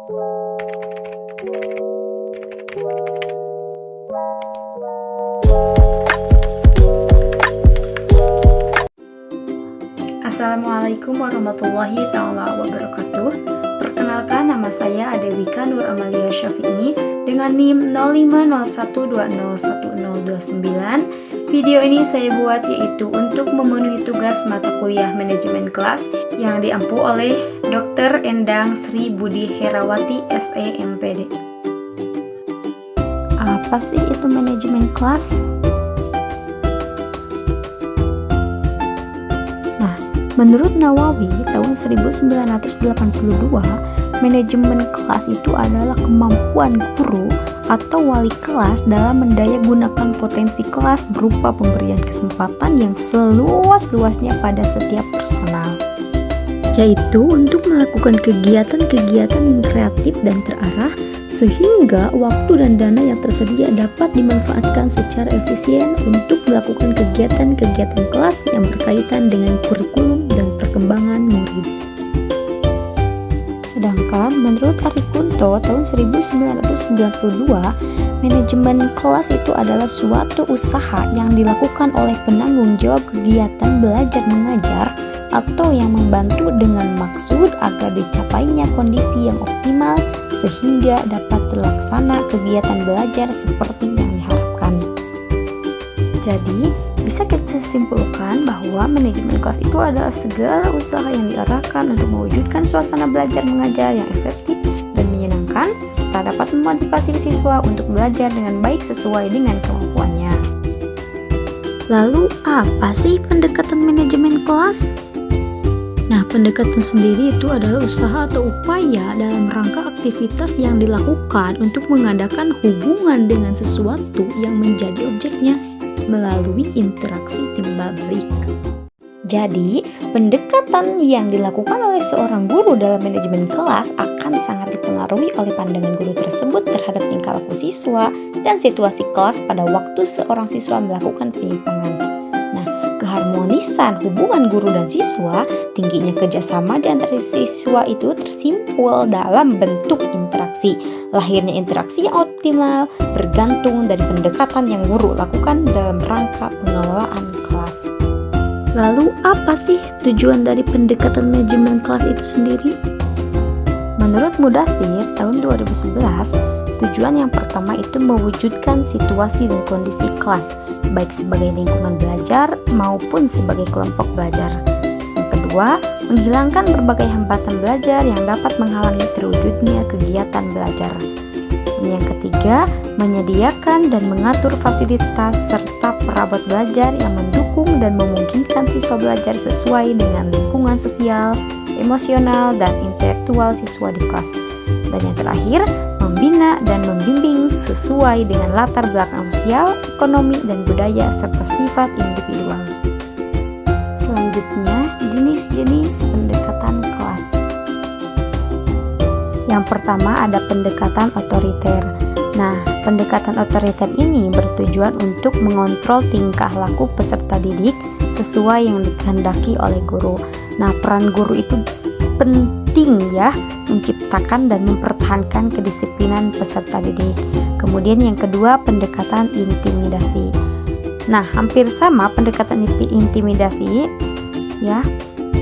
Assalamualaikum warahmatullahi taala wabarakatuh. Perkenalkan, nama saya Adewika Nur Amalia Syafi'i dengan NIM 0501201029. Video ini saya buat yaitu untuk memenuhi tugas mata kuliah manajemen kelas yang diampu oleh Dr. Endang Sri Budi Herawati SE MPD. Apa sih itu manajemen kelas? Menurut Nawawi tahun 1982, manajemen kelas itu adalah kemampuan guru atau wali kelas dalam mendayagunakan potensi kelas berupa pemberian kesempatan yang seluas-luasnya pada setiap personal, yaitu untuk melakukan kegiatan-kegiatan yang kreatif dan terarah sehingga waktu dan dana yang tersedia dapat dimanfaatkan secara efisien untuk melakukan kegiatan-kegiatan kelas yang berkaitan dengan kurikulum dan perkembangan murid. Sedangkan menurut Ari Kunto tahun 1992, manajemen kelas itu adalah suatu usaha yang dilakukan oleh penanggung jawab kegiatan belajar mengajar atau yang membantu dengan maksud agar dicapainya kondisi yang optimal sehingga dapat terlaksana kegiatan belajar seperti yang diharapkan. Jadi, bisa kita simpulkan bahwa manajemen kelas itu adalah segala usaha yang diarahkan untuk mewujudkan suasana belajar mengajar yang efektif dan menyenangkan serta dapat memotivasi siswa untuk belajar dengan baik sesuai dengan kemampuannya. Lalu, apa sih pendekatan manajemen kelas? Nah, pendekatan sendiri itu adalah usaha atau upaya dalam rangka aktivitas yang dilakukan untuk mengadakan hubungan dengan sesuatu yang menjadi objeknya melalui interaksi timbal balik. Jadi, pendekatan yang dilakukan oleh seorang guru dalam manajemen kelas akan sangat dipengaruhi oleh pandangan guru tersebut terhadap tingkah laku siswa dan situasi kelas pada waktu seorang siswa melakukan penyimpangan. Keharmonisan hubungan guru dan siswa, tingginya kerjasama di antara siswa itu tersimpul dalam bentuk interaksi. Lahirnya interaksi yang optimal bergantung dari pendekatan yang guru lakukan dalam rangka pengelolaan kelas. Lalu apa sih tujuan dari pendekatan manajemen kelas itu sendiri? Menurut Mudasir tahun 2011, tujuan yang pertama itu mewujudkan situasi dan kondisi kelas, baik sebagai lingkungan belajar maupun sebagai kelompok belajar. Yang kedua, menghilangkan berbagai hambatan belajar yang dapat menghalangi terwujudnya kegiatan belajar. Dan yang ketiga, menyediakan dan mengatur fasilitas serta perabot belajar yang mendukung dan memungkinkan siswa belajar sesuai dengan lingkungan sosial, emosional, dan intelektual siswa di kelas. Dan yang terakhir, membina dan membimbing sesuai dengan latar belakang sosial, ekonomi, dan budaya serta sifat individual. Selanjutnya, jenis-jenis pendekatan kelas. Yang pertama ada pendekatan otoriter. Nah, pendekatan otoriter ini bertujuan untuk mengontrol tingkah laku peserta didik sesuai yang dikehendaki oleh guru. Nah, peran guru itu penting ya, menciptakan dan mempertahankan kedisiplinan peserta didik. Kemudian yang kedua, pendekatan intimidasi. Nah, hampir sama pendekatan intimidasi ya,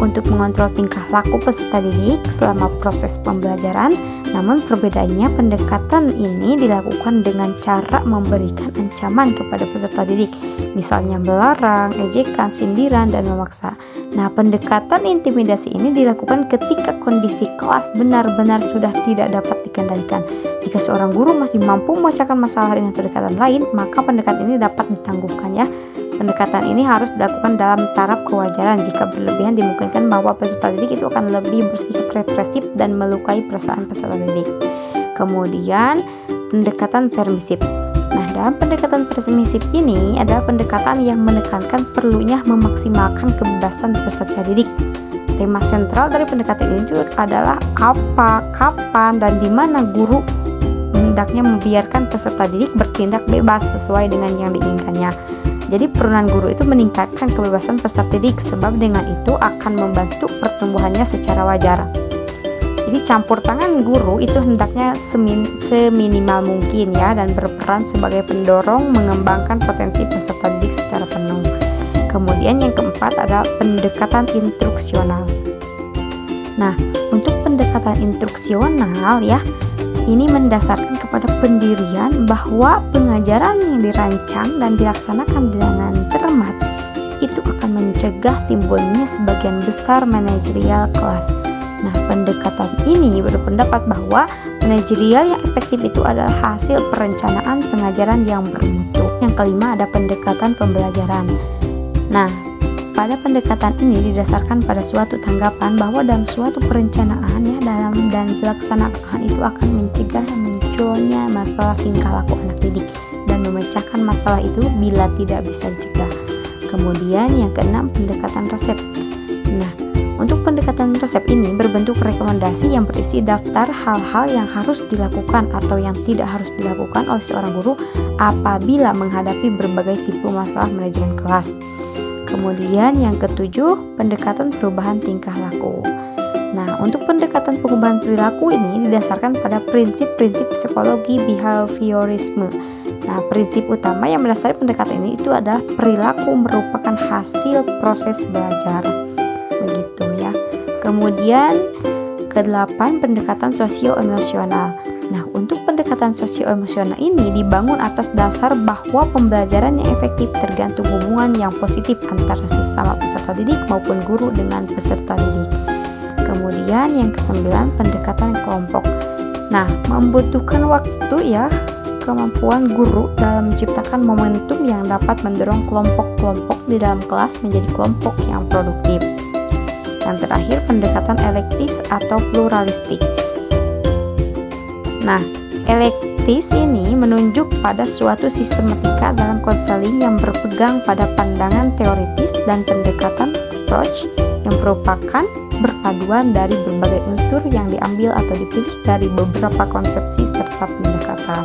untuk mengontrol tingkah laku peserta didik selama proses pembelajaran. Namun perbedaannya, pendekatan ini dilakukan dengan cara memberikan ancaman kepada peserta didik, misalnya melarang, ejekan, sindiran, dan memaksa. Nah, pendekatan intimidasi ini dilakukan ketika kondisi kelas benar-benar sudah tidak dapat dikendalikan. Jika seorang guru masih mampu memecahkan masalah dengan pendekatan lain, maka pendekatan ini dapat ditangguhkan ya. Pendekatan ini harus dilakukan dalam taraf kewajaran. Jika berlebihan, dimungkinkan bahwa peserta didik itu akan lebih bersikap represif dan melukai perasaan peserta didik. Kemudian, pendekatan permisif. Nah, dalam pendekatan permisif ini adalah pendekatan yang menekankan perlunya memaksimalkan kebebasan peserta didik. Tema sentral dari pendekatan ini adalah apa, kapan, dan di mana guru hendaknya membiarkan peserta didik bertindak bebas sesuai dengan yang diinginkannya. Jadi peran guru itu meningkatkan kebebasan peserta didik, sebab dengan itu akan membantu pertumbuhannya secara wajar. Jadi Jadi campur tangan guru itu hendaknya seminimal mungkin ya, dan berperan sebagai pendorong mengembangkan potensi peserta didik secara penuh. Kemudian yang keempat adalah pendekatan instruksional. Nah, untuk pendekatan instruksional ya, ini mendasarkan kepada pendirian bahwa pengajaran yang dirancang dan dilaksanakan dengan cermat itu akan mencegah timbulnya sebagian besar manajerial kelas. Nah, pendekatan ini berpendapat bahwa manajerial yang efektif itu adalah hasil perencanaan pengajaran yang bermutu. Yang kelima ada pendekatan pembelajaran. Nah, pada pendekatan ini didasarkan pada suatu tanggapan bahwa dalam suatu perencanaan ya dan pelaksanaan itu akan mencegah munculnya masalah tingkah laku anak didik dan memecahkan masalah itu bila tidak bisa dicegah. Kemudian yang keenam pendekatan resep. Nah, untuk pendekatan resep ini berbentuk rekomendasi yang berisi daftar hal-hal yang harus dilakukan atau yang tidak harus dilakukan oleh seorang guru apabila menghadapi berbagai tipe masalah manajemen kelas. Kemudian yang ketujuh, pendekatan perubahan tingkah laku. Nah, untuk pendekatan perubahan perilaku ini didasarkan pada prinsip-prinsip psikologi behaviorisme. Nah, prinsip utama yang mendasari pendekatan ini itu adalah perilaku merupakan hasil proses belajar. Begitu ya. Kemudian kedelapan, pendekatan sosio-emosional. Nah, untuk pendekatan sosio-emosional ini dibangun atas dasar bahwa pembelajaran yang efektif tergantung hubungan yang positif antara sesama peserta didik maupun guru dengan peserta didik. Kemudian yang kesembilan, pendekatan kelompok. Nah, membutuhkan waktu ya, kemampuan guru dalam menciptakan momentum yang dapat mendorong kelompok-kelompok di dalam kelas menjadi kelompok yang produktif. Yang terakhir, pendekatan elektis atau pluralistik. Nah, elektis ini menunjuk pada suatu sistematika dalam konseling yang berpegang pada pandangan teoritis dan pendekatan approach yang merupakan perpaduan dari berbagai unsur yang diambil atau dipilih dari beberapa konsepsi serta pendekatan.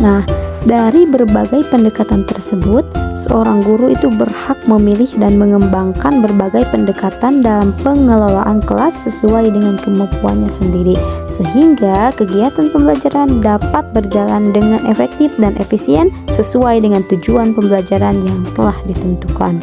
Nah, dari berbagai pendekatan tersebut, seorang guru itu berhak memilih dan mengembangkan berbagai pendekatan dalam pengelolaan kelas sesuai dengan kemampuannya sendiri, sehingga kegiatan pembelajaran dapat berjalan dengan efektif dan efisien sesuai dengan tujuan pembelajaran yang telah ditentukan.